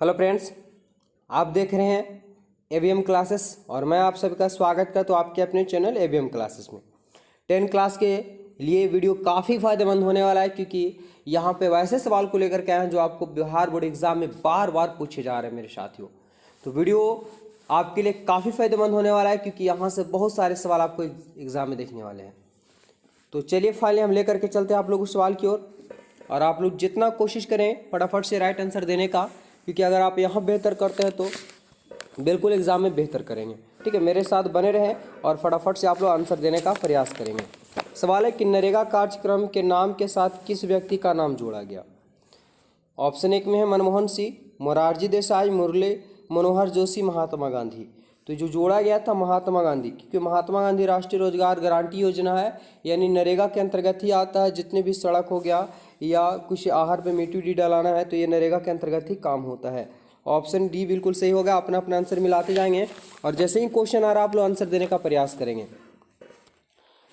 Hello friends, आप देख रहे हैं एवीएम क्लासेस और मैं आप सभी का स्वागत करता हूँ आपके अपने चैनल एवीएम क्लासेस में। 10 क्लास के लिए वीडियो काफ़ी फ़ायदेमंद होने वाला है क्योंकि यहाँ पे वैसे सवाल को लेकर के आए हैं जो आपको बिहार बोर्ड एग्जाम में बार बार पूछे जा रहे हैं मेरे साथियों। तो वीडियो आपके लिए काफ़ी फ़ायदेमंद होने वाला है क्योंकि यहाँ से बहुत सारे सवाल आपको एग्ज़ाम में देखने वाले हैं। तो चलिए फाइनली हम लेकर के चलते हैं आप लोग उस सवाल की ओर और आप लोग जितना कोशिश करें फटाफट से राइट आंसर देने का, क्योंकि अगर आप यहाँ बेहतर करते हैं तो बिल्कुल एग्ज़ाम में बेहतर करेंगे। ठीक है, मेरे साथ बने रहें और फटाफट से आप लोग आंसर देने का प्रयास करेंगे। सवाल है कि नरेगा कार्यक्रम के नाम के साथ किस व्यक्ति का नाम जोड़ा गया। ऑप्शन 1 में है मनमोहन सिंह, मोरारजी देसाई, मुरली मनोहर जोशी, महात्मा गांधी। तो जो जोड़ा गया था महात्मा गांधी, क्योंकि महात्मा गांधी राष्ट्रीय रोजगार गारंटी योजना है, यानी नरेगा के अंतर्गत ही आता है। जितने भी सड़क हो गया या कुछ आहार पे मिट्टी उट्टी डालाना है तो ये नरेगा के अंतर्गत ही काम होता है। ऑप्शन डी बिल्कुल सही होगा। अपना अपना आंसर मिलाते जाएंगे और जैसे ही क्वेश्चन आ रहा है आप लोग आंसर देने का प्रयास करेंगे।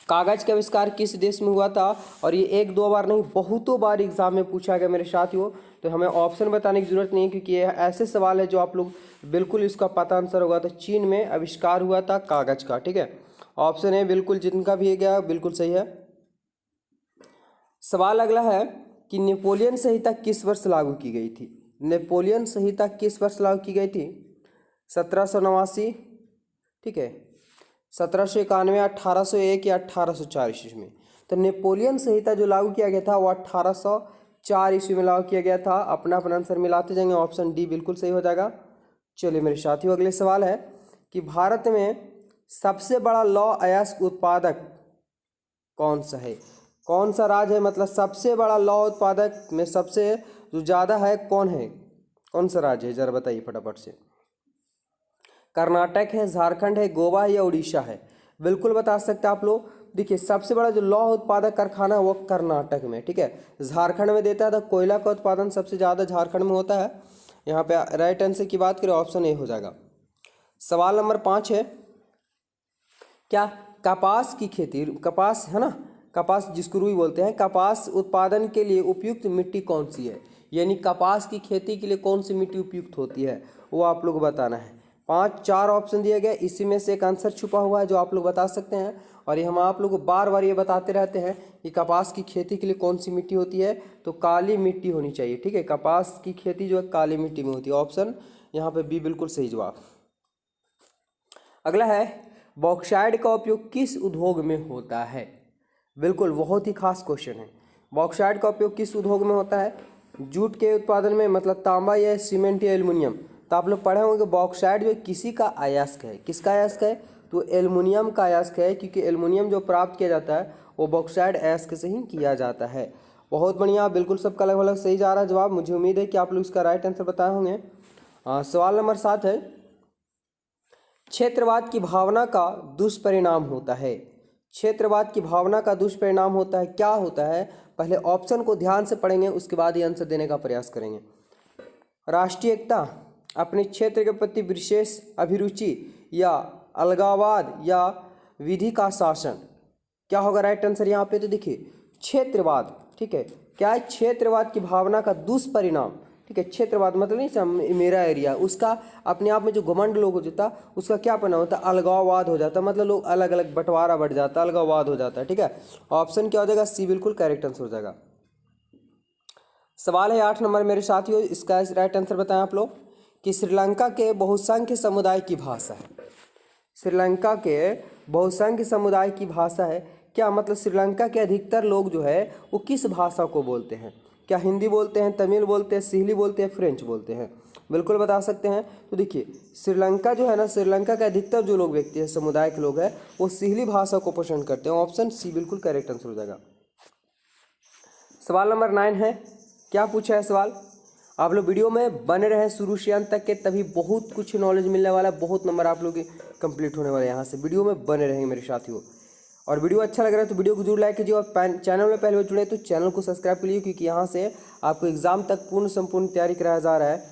कागज का आविष्कार किस देश में हुआ था, और ये एक दो बार नहीं बहुतों बार एग्जाम में पूछा गया मेरे साथियों। तो हमें ऑप्शन बताने की जरूरत नहीं है क्योंकि ये ऐसे सवाल है जो आप लोग बिल्कुल इसका पता आंसर होगा। तो चीन में आविष्कार हुआ था कागज का। ठीक है, ऑप्शन है बिल्कुल जिनका भी गया बिल्कुल सही है। सवाल अगला है कि नेपोलियन संहिता किस वर्ष लागू की गई थी। नेपोलियन संहिता किस वर्ष लागू की गई थी? 1789, ठीक है, 1791, 1801 या 1804 ईस्वी में। तो नेपोलियन संहिता जो लागू किया गया था वो 1804 ईस्वी में लागू किया गया था। अपना अपना आंसर मिलाते जाएंगे, ऑप्शन डी बिल्कुल सही हो जाएगा। चलिए मेरे साथियों, अगले सवाल है कि भारत में सबसे बड़ा लौह अयस्क उत्पादक कौन सा है। कौन सा राज्य है, मतलब सबसे बड़ा लौह उत्पादक में सबसे जो ज़्यादा है कौन है, कौन सा राज्य है, जरा बताइए फटाफट से। कर्नाटक है, झारखंड है, गोवा है या उड़ीसा है? बिल्कुल बता सकते हैं आप लोग। देखिए सबसे बड़ा जो लौह उत्पादक कारखाना है वो कर्नाटक में, ठीक है। झारखंड में देता है तो कोयला का उत्पादन सबसे ज़्यादा झारखंड में होता है। यहाँ पे राइट आंसर की बात करें ऑप्शन ए हो जाएगा। सवाल नंबर 5 है, क्या कपास की खेती, कपास है ना, कपास जिसको रुई बोलते हैं, कपास उत्पादन के लिए उपयुक्त मिट्टी कौन सी है, यानी कपास की खेती के लिए कौन सी मिट्टी उपयुक्त होती है वो आप लोग बताना है। 4 ऑप्शन दिए गए, इसी में से एक आंसर छुपा हुआ है जो आप लोग बता सकते हैं। और ये हम आप लोग को बार बार ये बताते रहते हैं कि कपास की खेती के लिए कौन सी मिट्टी होती है, तो काली मिट्टी होनी चाहिए। ठीक है, कपास की खेती जो है काली मिट्टी में होती है। ऑप्शन यहाँ पे बी बिल्कुल सही जवाब। अगला है, बॉक्साइट का उपयोग किस उद्योग में होता है। बिल्कुल बहुत ही खास क्वेश्चन है। बॉक्साइट का उपयोग किस उद्योग में होता है? जूट के उत्पादन में, मतलब तांबा या सीमेंट या एल्युमिनियम। तो आप लोग पढ़े होंगे बॉक्साइट जो किसी का अयस्क है, किसका अयस्क है, तो एल्युमिनियम का अयस्क है, क्योंकि एल्युमिनियम जो प्राप्त किया जाता है वो बॉक्साइट अयस्क से ही किया जाता है। बहुत बढ़िया, बिल्कुल सबका अलग अलग सही जा रहा है जवाब। मुझे उम्मीद है कि आप लोग इसका राइट आंसर बताए होंगे। सवाल नंबर 7 है, क्षेत्रवाद की भावना का दुष्परिणाम होता है। क्षेत्रवाद की भावना का दुष्परिणाम होता है, क्या होता है? पहले ऑप्शन को ध्यान से पढ़ेंगे, उसके बाद ही आंसर देने का प्रयास करेंगे। राष्ट्रीय एकता, अपने क्षेत्र के प्रति विशेष अभिरुचि, या अलगाववाद, या विधि का शासन। क्या होगा राइट आंसर यहाँ पे? तो देखिए क्षेत्रवाद, ठीक है, क्या है? क्षेत्रवाद की भावना का दुष्परिणाम, ठीक है। क्षेत्रवाद मतलब नहीं मेरा एरिया, उसका अपने आप में जो घमंड लोग हो जाता उसका क्या परिणाम होता है? अलगाववाद हो जाता, मतलब लोग अलग अलग बंटवारा बढ़ जाता, अलगाववाद हो जाता है। ठीक है, ऑप्शन क्या हो जाएगा? सी बिल्कुल करेक्ट आंसर हो जाएगा। सवाल है 8 नंबर मेरे साथियों, इसका राइट आंसर बताएं आप लोग कि श्रीलंका के बहुसंख्य समुदाय की भाषा है। श्रीलंका के बहुसंख्य समुदाय की भाषा है, क्या मतलब श्रीलंका के अधिकतर लोग जो है वो किस भाषा को बोलते हैं? क्या हिंदी बोलते हैं, तमिल बोलते हैं, सिंहली बोलते हैं, फ्रेंच बोलते हैं? बिल्कुल बता सकते हैं। तो देखिए श्रीलंका जो है ना, श्रीलंका के अधिकतर जो लोग व्यक्ति है, समुदाय के लोग हैं, वो सिंहली भाषा को पसंद करते हैं। ऑप्शन सी बिल्कुल करेक्ट आंसर हो जाएगा। सवाल नंबर 9 है, क्या पूछा है सवाल? आप लोग वीडियो में बने रहे शुरू से अंत तक के, तभी बहुत कुछ नॉलेज मिलने वाला है, बहुत नंबर आप लोग कंप्लीट होने वाले हैं। यहाँ से वीडियो में बने रहेंगे मेरे साथियों। और वीडियो अच्छा लग रहा है तो वीडियो को जरूर लाइक कीजिए, और चैनल में पहले जुड़े तो चैनल को सब्सक्राइब कीजिए, क्योंकि यहाँ से आपको एग्जाम तक पूर्ण संपूर्ण तैयारी कराया जा रहा है।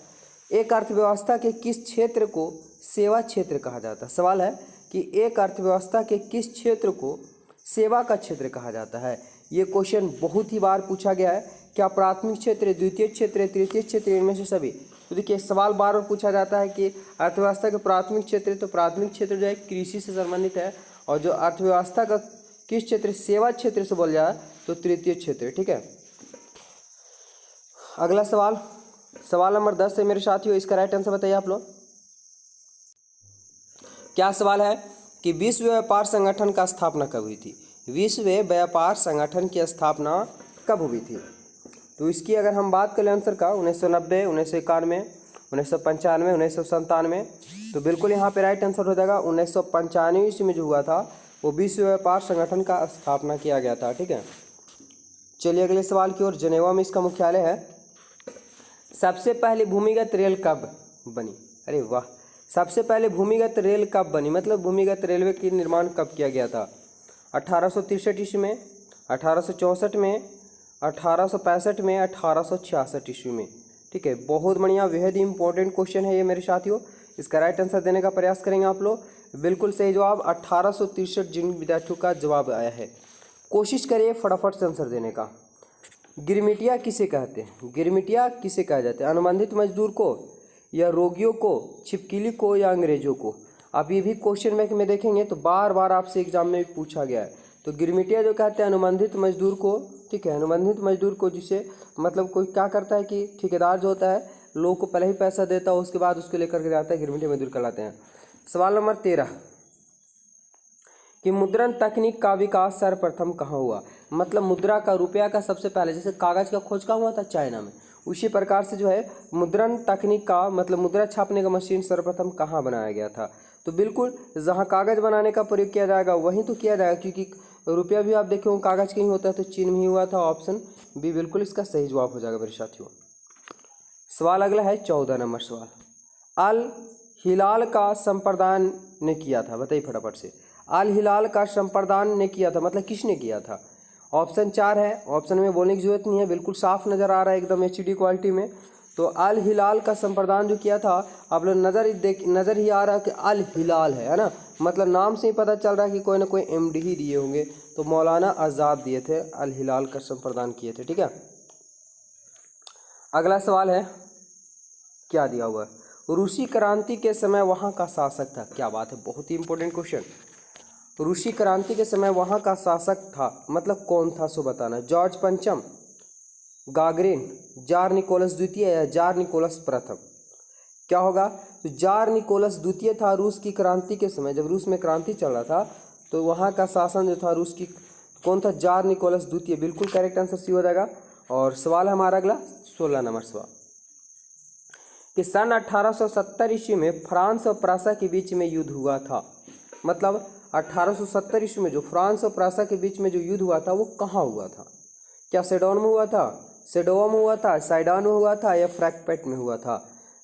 एक अर्थव्यवस्था के किस क्षेत्र को सेवा क्षेत्र कहा जाता है? सवाल है कि एक अर्थव्यवस्था के किस क्षेत्र को सेवा का क्षेत्र कहा जाता है? ये क्वेश्चन बहुत ही बार पूछा गया है। क्या प्राथमिक क्षेत्र, द्वितीय क्षेत्र, तृतीय क्षेत्र, इनमें से सभी? तो देखिए सवाल बार बार पूछा जाता है कि अर्थव्यवस्था के प्राथमिक क्षेत्र, तो प्राथमिक क्षेत्र जो है कृषि से संबंधित है, और जो अर्थव्यवस्था का किस क्षेत्र, सेवा क्षेत्र से बोल जाए तो तृतीय क्षेत्र। ठीक है, अगला सवाल, सवाल नंबर 10 है मेरे साथियों, इसका राइट आंसर बताइए आप लोग। क्या सवाल है कि विश्व व्यापार संगठन का स्थापना कब हुई थी? विश्व व्यापार संगठन की स्थापना कब हुई थी? तो इसकी अगर हम बात करें आंसर का 1990, 1991, 1995, 1997, तो बिल्कुल यहाँ पे राइट आंसर हो जाएगा 1995 ईस्वी में जो हुआ था वो विश्व व्यापार संगठन का स्थापना किया गया था। ठीक है, चलिए अगले सवाल की ओर। जेनेवा में इसका मुख्यालय है। सबसे पहले भूमिगत रेल कब बनी? अरे वाह, सबसे पहले भूमिगत रेल कब बनी, मतलब भूमिगत रेलवे की निर्माण कब किया गया था? 1863 ईस्वी में, 1864 में, 1865 में, 1866 ईस्वी में। ठीक है, बहुत बढ़िया, बेहद ही इंपॉर्टेंट क्वेश्चन है ये मेरे साथियों। इसका राइट आंसर देने का प्रयास करेंगे आप लोग। बिल्कुल सही जवाब 1863 जिन विद्यार्थियों का जवाब आया है। कोशिश करिए फटाफट से आंसर देने का। गिरमिटिया किसे कहते हैं? गिरमिटिया किसे कहा जाता है? अनुबंधित मजदूर को, या रोगियों को, छिपकली को, या अंग्रेजों को? आप ये भी क्वेश्चन बैंक में देखेंगे तो बार बार आपसे एग्जाम में पूछा गया है। तो गिरमिटिया जो कहते हैं अनुबंधित मजदूर को। ठीक है, अनुबंधित मजदूर को, जिसे मतलब कोई क्या करता है कि ठेकेदार जो होता है लोगों को पहले ही पैसा देता है, उसके बाद उसको लेकर के जाता है, गिरमिटिया मजदूर कहलाते हैं। सवाल नंबर 13 कि मुद्रण तकनीक का विकास सर्वप्रथम कहाँ हुआ? मतलब मुद्रा का, रुपया का सबसे पहले, जैसे कागज का खोज कहाँ हुआ था? चाइना में। उसी प्रकार से जो है मुद्रण तकनीक का मतलब मुद्रा छापने का मशीन सर्वप्रथम कहाँ बनाया गया था? तो बिल्कुल जहाँ कागज बनाने का प्रयोग किया जाएगा वहीं तो किया जाएगा, क्योंकि रुपया भी आप देखो कागज का ही होता है, तो चीन में ही हुआ था। ऑप्शन बी बिल्कुल इसका सही जवाब हो जाएगा मेरे साथियों। सवाल अगला है 14 नंबर सवाल। अल हिलाल का संप्रदान ने किया था, बताइए फटाफट से। अल हिलाल का संप्रदान ने किया था मतलब किसने किया था? ऑप्शन 4 है, ऑप्शन में बोलने की जरूरत नहीं है, बिल्कुल साफ नज़र आ रहा है एकदम HD क्वालिटी में। तो अल हिलाल का संप्रदान जो किया था, आप लोग नज़र ही आ रहा है कि अल हिलाल है ना, मतलब नाम से ही पता चल रहा है कि कोई ना कोई MD ही दिए होंगे। तो मौलाना आज़ाद दिए थे, अल हिलाल का संप्रदान किए थे। ठीक है, अगला सवाल है, क्या दिया हुआ है? रूसी क्रांति के समय वहाँ का शासक था। क्या बात है, बहुत ही इंपॉर्टेंट क्वेश्चन। रूसी क्रांति के समय वहाँ का शासक था मतलब कौन था सो बताना। जॉर्ज पंचम, गागरिन, जार निकोलस द्वितीय, या जार निकोलस प्रथम? क्या होगा? तो जार निकोलस द्वितीय था रूस की क्रांति के समय, जब रूस में क्रांति चल रहा था तो वहाँ का शासन जो था रूस की, कौन था? जार निकोलस द्वितीय। बिल्कुल करेक्ट आंसर सी हो जाएगा। और सवाल हमारा अगला 16 नंबर सवाल कि सन 1870 ईस्वी में फ्रांस और प्रासा के बीच में युद्ध हुआ था। मतलब 1870 ईस्वी में जो फ्रांस और प्रासा के बीच में जो युद्ध हुआ था वो कहाँ हुआ था? क्या सेडोन में हुआ था, सेडोवा में हुआ था, साइडान में हुआ था, या फ्रैंकफर्ट में हुआ था?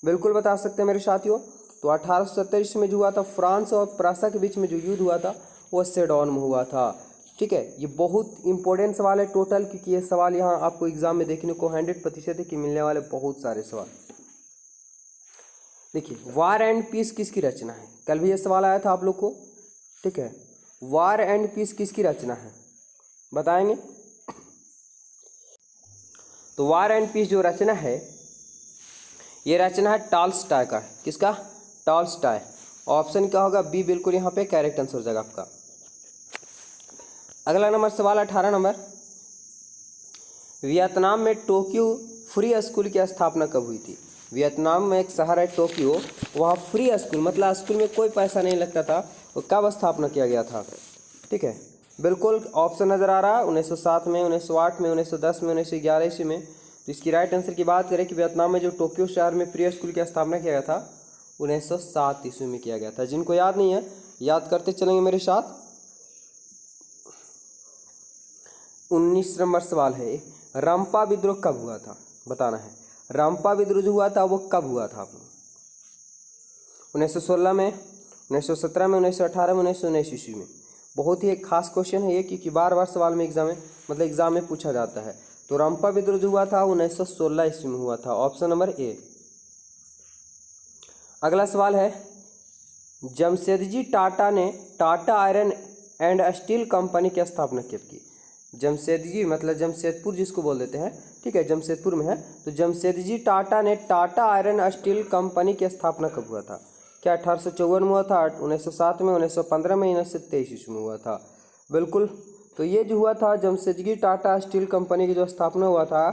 बिल्कुल बता सकते हैं मेरे साथियों। तो 1870 ईस्वी में जो हुआ था फ्रांस और प्रासा के बीच में जो युद्ध हुआ था वो सेडोन में हुआ था। ठीक है, ये बहुत इंपॉर्टेंट सवाल है टोटल, क्योंकि ये सवाल यहाँ आपको एग्जाम में देखने को 100% है कि मिलने वाले बहुत सारे सवाल। देखिए, वार एंड पीस किसकी रचना है? कल भी ये सवाल आया था आप लोग को। ठीक है, वार एंड पीस किसकी रचना है बताएंगे? तो वार एंड पीस जो रचना है ये रचना है टॉल्स्टॉय का। किसका? टॉल्स्टॉय। ऑप्शन क्या होगा? बी बिल्कुल यहाँ पे करेक्ट आंसर हो जाएगा आपका। अगला नंबर सवाल 18 नंबर, वियतनाम में टोक्यो फ्री स्कूल की स्थापना कब हुई थी? वियतनाम में एक शहर है टोक्यो, वहाँ फ्री स्कूल मतलब स्कूल में कोई पैसा नहीं लगता था, वो कब स्थापना किया गया था? ठीक है, बिल्कुल ऑप्शन नज़र आ रहा है 1907 में, 1908 में, 1910 में, 1911 ईस्वी में। तो इसकी राइट आंसर की बात करें कि वियतनाम में जो टोक्यो शहर में फ्री स्कूल की स्थापना किया गया था 1907 ईस्वी में किया गया था। जिनको याद नहीं है याद करते चलेंगे मेरे साथ। 19 नंबर सवाल है, रंपा विद्रोह कब हुआ था? बताना है। रंपा विद्रोह जो हुआ था वो कब हुआ था आप लोग? 1916 में, 1917 में, 1918 में, 1919 ईस्वी में। बहुत ही एक खास क्वेश्चन है ये, क्योंकि बार बार सवाल में एग्जाम में पूछा जाता है। तो रंपा विद्रोह जो हुआ था 1916 ईस्वी में हुआ था। Option number A. अगला सवाल है, जमशेदजी टाटा ने Tata iron and steel company की स्थापना कब की? जमशेदजी मतलब जमशेदपुर जिसको बोल देते हैं, ठीक है, जमशेदपुर में है। तो जमशेदजी टाटा ने टाटा आयरन स्टील कंपनी की स्थापना कब हुआ था? क्या 1854 में हुआ था, 1907 में, 1915 में, 1923 ईस्वी में हुआ था? बिल्कुल, तो ये जो हुआ था जमशेदजी टाटा स्टील कंपनी की जो स्थापना हुआ था,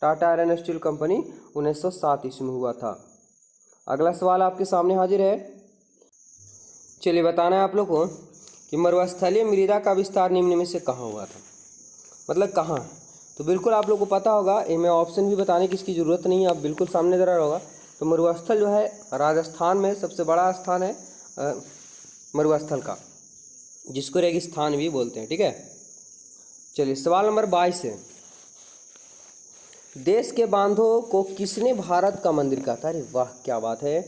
टाटा आयरन स्टील कंपनी, 1907 ईस्वी में हुआ था। अगला सवाल आपके सामने हाजिर है। चलिए बताना है आप लोग को कि मरुस्थलीय मृदा का विस्तार निम्न में से कहाँ हुआ था, मतलब कहाँ? तो बिल्कुल आप लोग को पता होगा, इनमें ऑप्शन भी बताने की इसकी ज़रूरत नहीं है, आप बिल्कुल सामने ज़रा होगा। तो मरुस्थल जो है राजस्थान में सबसे बड़ा स्थान है मरुस्थल का, जिसको रेगिस्तान भी बोलते हैं, ठीक है। चलिए सवाल नंबर 22 है, देश के बांधों को किसने भारत का मंदिर कहा था? अरे वाह क्या बात है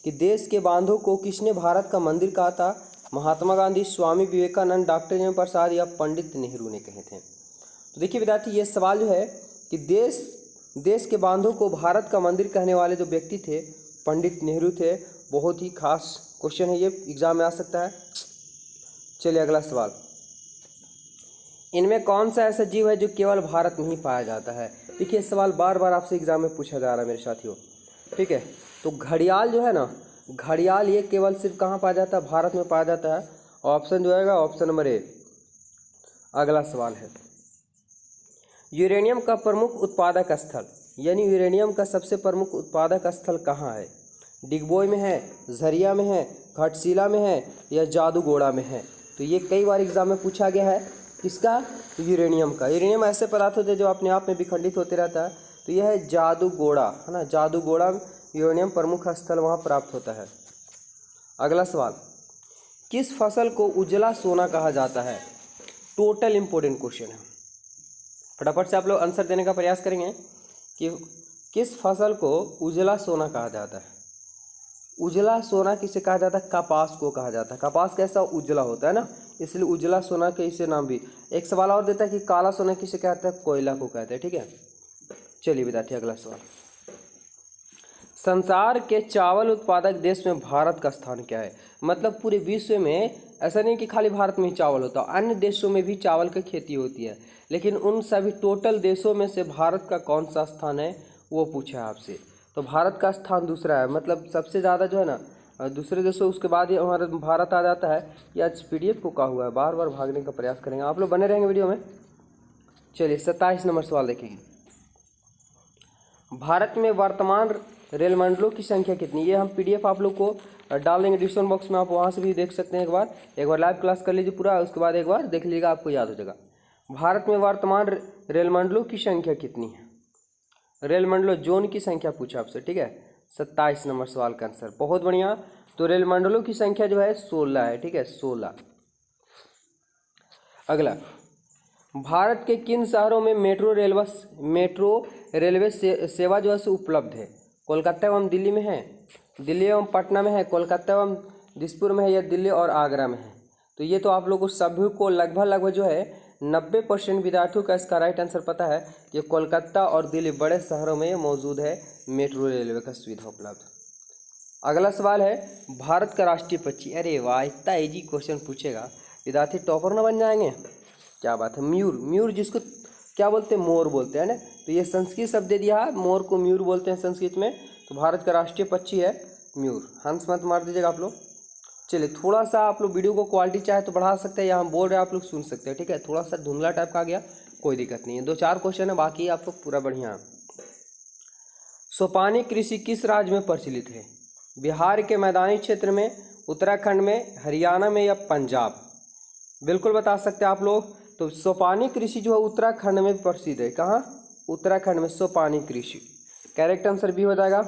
कि देश के बांधों को किसने भारत का मंदिर कहा था? महात्मा गांधी, स्वामी विवेकानंद, डॉक्टर जयप्रकाश प्रसाद या पंडित नेहरू ने कहे थे। तो देखिए विद्यार्थी, ये सवाल जो है कि देश के बांधों को भारत का मंदिर कहने वाले जो व्यक्ति थे पंडित नेहरू थे। बहुत ही खास क्वेश्चन है, ये एग्जाम में आ सकता है। चलिए अगला सवाल, इनमें कौन सा ऐसा जीव है जो केवल भारत में ही पाया जाता है? देखिए सवाल बार बार आपसे एग्जाम में पूछा जा रहा है मेरे साथियों, ठीक है। तो घड़ियाल जो है ना, घड़ियाल ये केवल सिर्फ कहाँ पाया जाता है? भारत में पाया जाता है। ऑप्शन जो आएगा ऑप्शन नंबर ए। अगला सवाल है, यूरेनियम का प्रमुख उत्पादक स्थल, यानी यूरेनियम का सबसे प्रमुख उत्पादक स्थल कहाँ है? डिगबोई में है, झरिया में है, घाटशिला में है या जादूगोड़ा में है? तो ये कई बार एग्जाम में पूछा गया है, किसका? यूरेनियम का। यूरेनियम ऐसे पदार्थ होते हैं जो अपने आप में विखंडित होते रहता है। तो यह है जादूगोड़ा, है ना, जादूगोड़ा यूरेनियम प्रमुख स्थल वहाँ प्राप्त होता है। अगला सवाल, किस फसल को उजला सोना कहा जाता है? टोटल इंपॉर्टेंट क्वेश्चन है, फटाफट से आप लोग आंसर देने का प्रयास करेंगे कि किस फसल को उजला सोना कहा जाता है? उजला सोना किसे कहा जाता है? कपास को कहा जाता है। कपास कैसा उजला होता है ना, इसलिए उजला सोना के इसे नाम भी। एक सवाल और देता है कि काला सोना किसे कहते हैं? कोयला को कहते हैं, ठीक है। चलिए विद्यार्थी अगला सवाल, संसार के चावल उत्पादक देश में भारत का स्थान क्या है? मतलब पूरे विश्व में ऐसा नहीं कि खाली भारत में ही चावल होता है, अन्य देशों में भी चावल की खेती होती है, लेकिन उन सभी टोटल देशों में से भारत का कौन सा स्थान है वो पूछा है आपसे। तो भारत का स्थान दूसरा है, मतलब सबसे ज़्यादा जो है ना दूसरे देशों, उसके बाद ये हमारा भारत आ जाता है। ये आज PDF को कहा हुआ है, बार बार भागने का प्रयास करेंगे, आप लोग बने रहेंगे वीडियो में। चलिए 27 नंबर सवाल देखेंगे, भारत में वर्तमान रेल मंडलों की संख्या कितनी? ये हम PDF आप लोग को डाल देंगे डिस्क्रिप्शन बॉक्स में, आप वहाँ से भी देख सकते हैं। एक बार लाइव क्लास कर लीजिए पूरा, उसके बाद एक बार देख लीजिएगा, आपको याद हो जाएगा। भारत में वर्तमान रेल मंडलों की संख्या कितनी है? रेल मंडलों जोन की संख्या पूछा आपसे, ठीक है। 27 नंबर सवाल का आंसर, बहुत बढ़िया। तो रेल मंडलों की संख्या जो है 16 है, ठीक है, 16। अगला, भारत के किन शहरों में मेट्रो रेलवे सेवा जो है से उपलब्ध है? कोलकाता एवं दिल्ली में है, दिल्ली एवं पटना में है, कोलकाता एवं दिसपुर में है या दिल्ली और आगरा में है? तो ये तो आप लोगों सभी को लगभग जो है 90% विद्यार्थियों का इसका राइट आंसर पता है कि कोलकाता और दिल्ली बड़े शहरों में मौजूद है मेट्रो रेलवे का सुविधा उपलब्ध। अगला सवाल है, भारत का राष्ट्रीय पक्षी। अरे वाह, इतना इजी क्वेश्चन पूछेगा, विद्यार्थी टॉपर ना बन जाएंगे, क्या बात है। म्यूर, म्यूर जिसको क्या बोलते हैं? मोर बोलते हैं ना। तो ये संस्कृत शब्द दे दिया है, मोर को म्यूर बोलते हैं संस्कृत में। तो भारत का राष्ट्रीय पक्षी है म्यूर। हंस मत मार दीजिएगा आप लोग। चलिए थोड़ा सा आप लोग वीडियो को क्वालिटी चाहे तो बढ़ा सकते हैं, या हम बोल रहे हैं आप लोग सुन सकते हैं, ठीक है। थोड़ा सा धुंधला टाइप का आ गया, कोई दिक्कत नहीं है। 2-4 क्वेश्चन है, बाकी आप लोग पूरा बढ़िया। सोपानी कृषि किस राज्य में प्रचलित है? बिहार के मैदानी क्षेत्र में, उत्तराखंड में, हरियाणा में या पंजाब? बिल्कुल बता सकते हैं आप लोग। तो सोपानी कृषि जो है उत्तराखंड में प्रसिद्ध है। कहाँ? उत्तराखंड में सोपानी कृषि। करेक्ट आंसर भी हो जाएगा।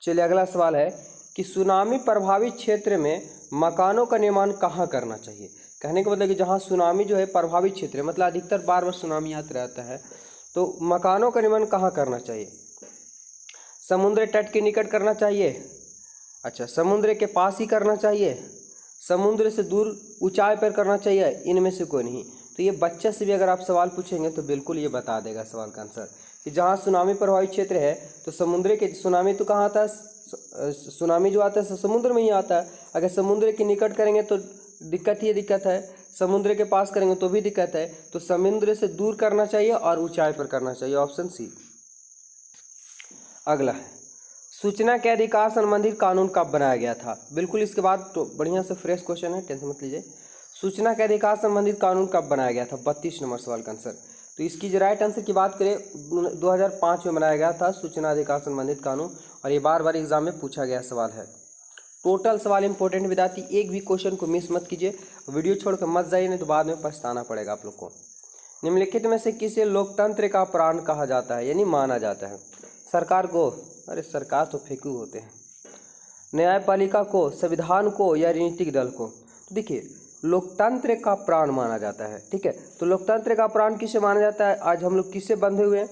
चलिए अगला सवाल है कि सुनामी प्रभावित क्षेत्र में मकानों का निर्माण कहाँ करना चाहिए? कहने का मतलब कि जहाँ सुनामी जो है प्रभावित क्षेत्र है, मतलब अधिकतर बार बार सुनामी आता रहता है, तो मकानों का निर्माण कहाँ करना चाहिए? समुद्र तट के निकट करना चाहिए, अच्छा समुद्र के पास ही करना चाहिए, समुद्र से दूर ऊंचाई पर करना चाहिए, इनमें से कोई नहीं। तो ये बच्चे से भी अगर आप सवाल पूछेंगे तो बिल्कुल ये बता देगा सवाल का आंसर कि जहाँ सुनामी प्रभावित क्षेत्र है तो समुद्र के, सुनामी तो कहाँ आता है? सुनामी जो आता है समुद्र में ही आता है। अगर समुद्र के निकट करेंगे तो दिक्कत ही दिक्कत है, समुद्र के पास करेंगे तो भी दिक्कत है, तो समुद्र से दूर करना चाहिए और ऊंचाई पर करना चाहिए, ऑप्शन सी। अगला है, सूचना के अधिकार संबंधित कानून कब बनाया गया था? बिल्कुल इसके बाद तो बढ़िया से फ्रेश क्वेश्चन है, टेंशन मत लीजिए। सूचना के अधिकार संबंधित कानून कब बनाया गया था? 32 नंबर सवाल का आंसर। तो इसकी जो राइट आंसर की बात करें 2005 में बनाया गया था सूचना अधिकार संबंधित कानून, और ये बार बार एग्जाम में पूछा गया सवाल है। टोटल सवाल इंपॉर्टेंट विद्यार्थी, एक भी क्वेश्चन को मिस मत कीजिए, वीडियो छोड़कर मत जाइए, नहीं तो बाद में पछताना पड़ेगा आप लोग को। निम्नलिखित में से किसे लोकतंत्र का प्राण कहा जाता है यानी माना जाता है? सरकार को, अरे सरकार तो फेंकू होते हैं, न्यायपालिका को, संविधान को, या राजनीतिक दल को? तो देखिए लोकतंत्र का प्राण माना जाता है, ठीक है। तो लोकतंत्र का प्राण किसे माना जाता है? आज हम लोग किससे बंधे हुए हैं?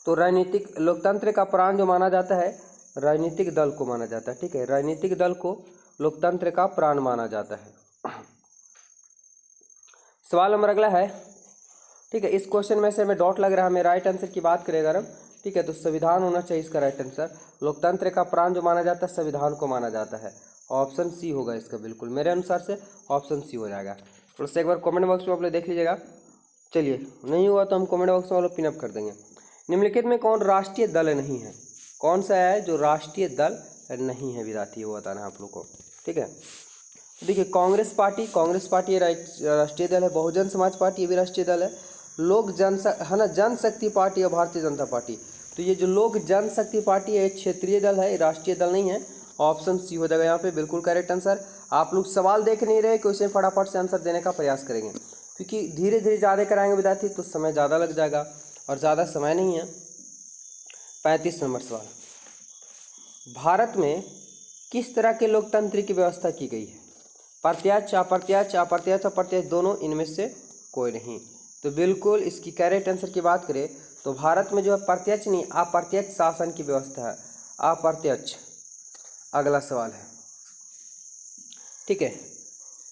तो राजनीतिक, लोकतंत्र का प्राण जो माना जाता है राजनीतिक दल को माना जाता है, ठीक है। राजनीतिक दल को लोकतंत्र का प्राण माना जाता है। सवाल नंबर अगला है, ठीक है। इस क्वेश्चन में से हमें डॉट लग रहा है, हमें राइट आंसर की बात करेगा हम, ठीक है। तो संविधान होना चाहिए इसका राइट आंसर। लोकतंत्र का प्राण जो माना जाता है संविधान को माना जाता है, ऑप्शन सी होगा इसका, बिल्कुल मेरे अनुसार से ऑप्शन सी हो जाएगा। थोड़ा सा एक बार कमेंट बॉक्स में आप लोग देख लीजिएगा। चलिए नहीं हुआ तो हम कमेंट बॉक्स में पिन अप कर देंगे। निम्नलिखित में कौन राष्ट्रीय दल नहीं है? कौन सा है जो राष्ट्रीय दल नहीं है विद्यार्थी, वो बताना है आप लोग को, ठीक है। देखिए कांग्रेस पार्टी राष्ट्रीय दल है, बहुजन समाज पार्टी ये भी राष्ट्रीय दल है, लोक जनशक्ति पार्टी और भारतीय जनता पार्टी। तो ये जो लोक जनशक्ति पार्टी है क्षेत्रीय दल है, राष्ट्रीय दल नहीं है, ऑप्शन सी हो जाएगा यहाँ पे बिल्कुल करेक्ट आंसर। आप लोग सवाल देख नहीं रहे कि उसे फटाफट से आंसर देने का प्रयास करेंगे, क्योंकि धीरे धीरे ज़्यादा कराएंगे विद्यार्थी तो समय ज़्यादा लग जाएगा, और ज़्यादा समय नहीं है। 35 नंबर सवाल, भारत में किस तरह के लोकतंत्र की व्यवस्था की गई है? प्रत्यक्ष, अप्रत्यक्ष, अप्रत्यक्ष अप्रत्यक्ष दोनों, इनमें से कोई नहीं। तो बिल्कुल इसकी करेक्ट आंसर की बात करें तो भारत में जो है प्रत्यक्ष नहीं अप्रत्यक्ष शासन की व्यवस्था है, अप्रत्यक्ष। अगला सवाल है, ठीक है।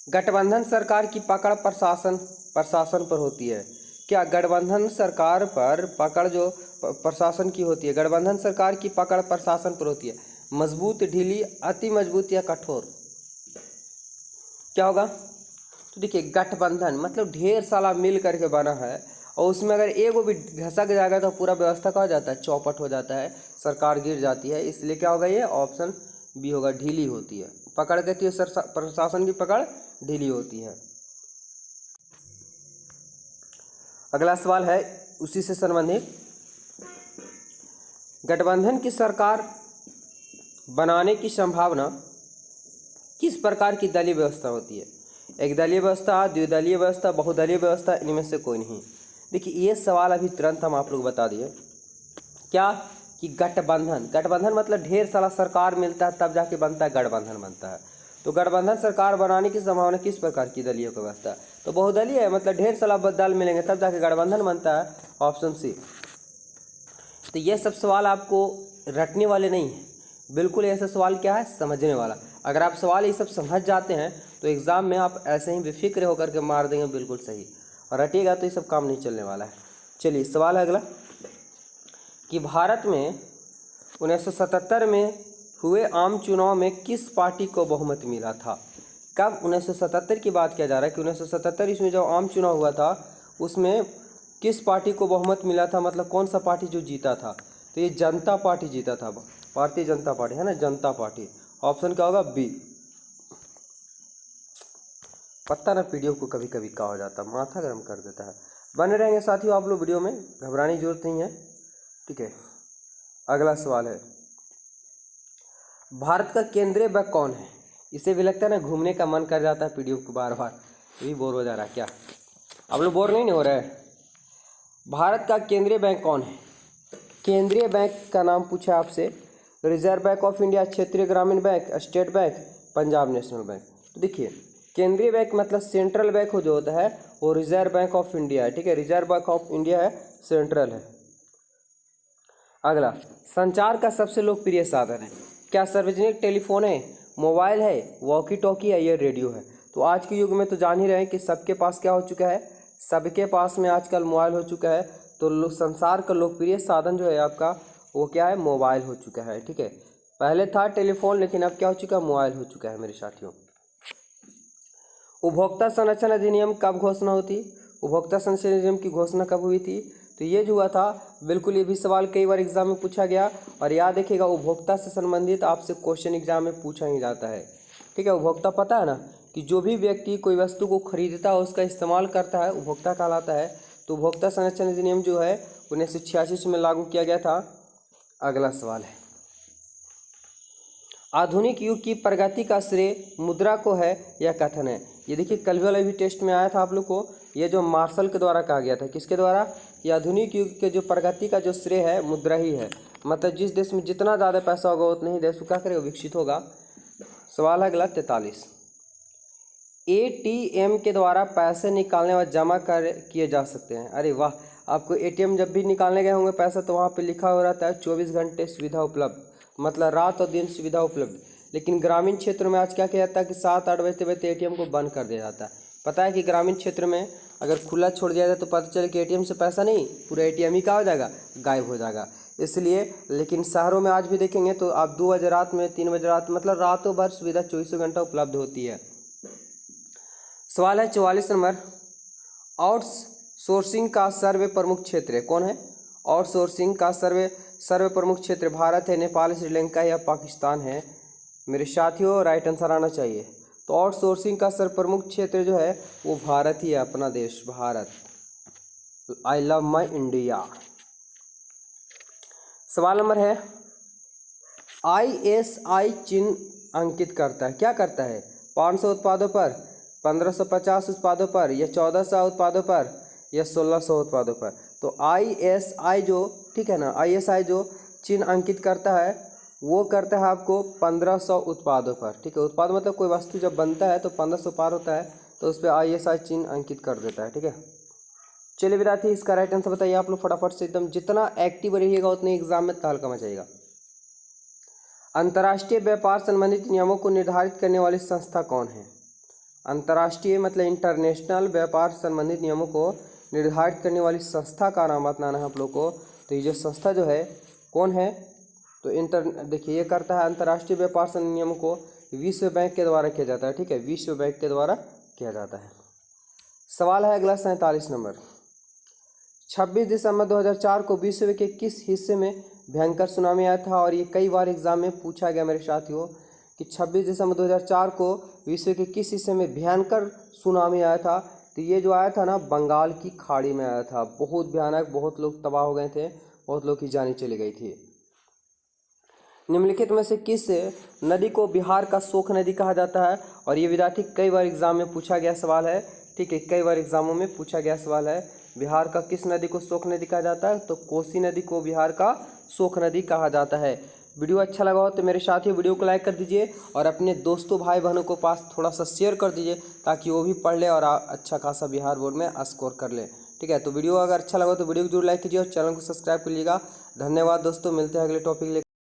गठबंधन सरकार की पकड़ प्रशासन पर होती है क्या? गठबंधन सरकार पर पकड़ जो प्रशासन की होती है, गठबंधन सरकार की पकड़ प्रशासन पर होती है, मजबूत, ढीली, अति मजबूत या कठोर? क्या होगा? तो देखिए गठबंधन मतलब ढेर सारा मिल करके बना है, और उसमें अगर एगो भी घसक जाएगा तो पूरा व्यवस्था का हो जाता है, चौपट हो जाता है, सरकार गिर जाती है। इसलिए क्या होगा? ये ऑप्शन बी होगा, ढीली होती है। पकड़ कहती है प्रशासन की पकड़ ढीली होती है। अगला सवाल है उसी से संबंधित, गठबंधन की सरकार बनाने की संभावना किस प्रकार की दलीय व्यवस्था होती है? एक दलीय व्यवस्था, द्विदलीय व्यवस्था, बहुदलीय व्यवस्था, इनमें से कोई नहीं। देखिए ये सवाल अभी तुरंत हम आप लोग बता दिए क्या कि गठबंधन मतलब ढेर सारा सरकार मिलता है तब जाके बनता है गठबंधन बनता है। तो गठबंधन सरकार बनाने की संभावना किस प्रकार की दलीय व्यवस्था? तो बहुदलीय है, मतलब ढेर सारा दल मिलेंगे तब जाके गठबंधन बनता है, ऑप्शन सी। तो ये सब सवाल आपको रटने वाले नहीं है, बिल्कुल ऐसा सवाल क्या है, समझने वाला। अगर आप सवाल ये सब समझ जाते हैं तो एग्ज़ाम में आप ऐसे ही बेफिक्र होकर के मार देंगे बिल्कुल सही, और रटिएगा तो ये सब काम नहीं चलने वाला है। चलिए सवाल है अगला कि भारत में 1977 में हुए आम चुनाव में किस पार्टी को बहुमत मिला था? कब? 1977 की बात किया जा रहा है कि 1977 ईस्वी में जो आम चुनाव हुआ था उसमें किस पार्टी को बहुमत मिला था, मतलब कौन सा पार्टी जो जीता था? तो ये जनता पार्टी जीता था, भारतीय जनता पार्टी है ना, जनता पार्टी। ऑप्शन क्या होगा? बी। पता ना पीडीएफ को कभी कभी क्या हो जाता है, माथा गर्म कर देता है। बने रहेंगे साथियों आप लोग वीडियो में, घबराने की जरूरत नहीं है, ठीक है। अगला सवाल है, भारत का केंद्रीय बैंक कौन है? इसे भी लगता है ना घूमने का मन कर जाता है पीडीएफ को बार बार, ये भी बोर हो जा रहा है क्या? आप लोग बोर नहीं हो रहे हैं? भारत का केंद्रीय बैंक कौन है? केंद्रीय बैंक का नाम पूछा आपसे, रिजर्व बैंक ऑफ इंडिया, क्षेत्रीय ग्रामीण bank, state bank, Punjab national bank. तो देखिए केंद्रीय बैंक मतलब सेंट्रल बैंक जो होता है वो रिजर्व बैंक ऑफ इंडिया है, ठीक है। रिजर्व बैंक ऑफ इंडिया है, सेंट्रल है। अगला, संचार का सबसे लोकप्रिय साधन है क्या? सार्वजनिक टेलीफोन है, मोबाइल है, वॉकी टॉकी है, या रेडियो है? तो आज के युग में तो जान ही रहे हैं कि सबके पास क्या हो चुका है, सबके पास में आजकल मोबाइल हो चुका है। तो संसार का लोकप्रिय साधन जो है आपका वो क्या है? मोबाइल हो चुका है, ठीक है। पहले था टेलीफोन लेकिन अब क्या हो चुका है? मोबाइल हो चुका है मेरे साथियों। उपभोक्ता संरक्षण अधिनियम कब घोषणा होती? उपभोक्ता संरक्षण अधिनियम की घोषणा कब हुई थी? तो ये जो हुआ था, बिल्कुल ये भी सवाल कई बार एग्जाम में पूछा गया। और याद रखिएगा, उपभोक्ता से संबंधित आपसे क्वेश्चन एग्जाम में पूछा ही जाता है। ठीक है, उपभोक्ता पता है ना कि जो भी व्यक्ति कोई वस्तु को खरीदता है, उसका इस्तेमाल करता है, उपभोक्ता कहलाता है। तो उपभोक्ता संरक्षण अधिनियम जो है 1986 में लागू किया गया था। अगला सवाल है, आधुनिक युग की प्रगति का श्रेय मुद्रा को है, यह कथन है। ये देखिए, कल वाला भी टेस्ट में आया था आप लोग को, ये जो मार्शल के द्वारा कहा गया था। किसके द्वारा? कि आधुनिक युग के जो प्रगति का जो श्रेय है मुद्रा ही है। मतलब जिस देश में जितना ज़्यादा पैसा होगा उतना ही देश क्या करेगा, विकसित होगा। सवाल है अगला 43, ATM के द्वारा पैसे निकालने व जमा किए जा सकते हैं। अरे वाह, आपको ATM जब भी निकालने गए होंगे पैसा तो वहाँ पे लिखा हो रहता है 24 घंटे सुविधा उपलब्ध, मतलब रात और दिन सुविधा उपलब्ध। लेकिन ग्रामीण क्षेत्र में आज क्या किया जाता है कि 7-8 बजते बजते ATM को बंद कर दिया जाता है। पता है कि ग्रामीण क्षेत्र में अगर खुला छोड़ दिया जाए तो पता चले कि ATM से पैसा नहीं, पूरा ATM ही क्या हो जाएगा, गायब हो जाएगा। इसलिए लेकिन शहरों में आज भी देखेंगे तो आप 2 बजे रात में, 3 बजे रात, मतलब रातों भर सुविधा 24 घंटा उपलब्ध होती है। सवाल है 44 नंबर, आउटसोर्सिंग का सर्वे प्रमुख क्षेत्र है। कौन है? आउटसोर्सिंग का सर्वे प्रमुख क्षेत्र भारत है, नेपाल, श्रीलंका या पाकिस्तान है। मेरे साथियों राइट आंसर आना चाहिए। तो आउटसोर्सिंग का सर्व प्रमुख क्षेत्र जो है वो भारत ही है, अपना देश Bharat. I love my India. सवाल नंबर है, ISI चिन्ह अंकित करता है। क्या करता है? 500 उत्पादों पर, 1550 उत्पादों पर, या 1400 उत्पादों पर, या 1600 उत्पादों पर। तो ISI जो, ठीक है ना, ISI जो चिन्ह अंकित करता है वो करता है आपको 1500 उत्पादों पर। ठीक है, उत्पाद मतलब कोई वस्तु जब बनता है तो 1500 पार होता है तो उस पर ISI चिन्ह अंकित कर देता है। ठीक है, चलिए विद्यार्थी इसका राइट आंसर बताइए आप लोग फटाफट से। एकदम जितना एक्टिव रहिएगा उतने एग्जाम में तहलका मचाएगा। अंतर्राष्ट्रीय व्यापार संबंधित नियमों को निर्धारित करने वाली संस्था कौन है? अंतर्राष्ट्रीय मतलब इंटरनेशनल व्यापार संबंधित नियमों को निर्धारित करने वाली संस्था का नाम बताना है आप लोग को। तो ये जो संस्था जो है कौन है? तो देखिए ये करता है अंतर्राष्ट्रीय व्यापार संबंधी नियमों को विश्व बैंक के द्वारा किया जाता है। ठीक है, विश्व बैंक के द्वारा किया जाता है। सवाल है अगला 47 नंबर, 26 दिसंबर 2004 को विश्व के किस हिस्से में भयंकर सुनामी आया था? और ये कई बार एग्जाम में पूछा गया मेरे साथियों कि 26 दिसंबर 2004 को विश्व के किस हिस्से में भयंकर सुनामी आया था? तो ये जो आया था ना, बंगाल की खाड़ी में आया था। बहुत भयानक, बहुत लोग तबाह हो गए थे, बहुत लोग की जान चली गई थी। निम्नलिखित में से किस नदी को बिहार का शोक नदी कहा जाता है? और ये विद्यार्थी कई बार एग्जाम में पूछा गया सवाल है। ठीक है, कई बार एग्जामों में पूछा गया सवाल है। बिहार का किस नदी को शोक नदी कहा जाता है? तो कोसी नदी को बिहार का शोक नदी कहा जाता है। वीडियो अच्छा लगा हो तो मेरे साथियों वीडियो को लाइक कर दीजिए और अपने दोस्तों भाई बहनों को पास थोड़ा सा शेयर कर दीजिए ताकि वो भी पढ़ ले और अच्छा खासा बिहार बोर्ड में स्कोर कर ले। ठीक है, तो वीडियो अगर अच्छा लगा तो वीडियो को जरूर लाइक कीजिए और चैनल को सब्सक्राइब कर लीजिएगा। धन्यवाद दोस्तों, मिलते हैं अगले टॉपिक ले।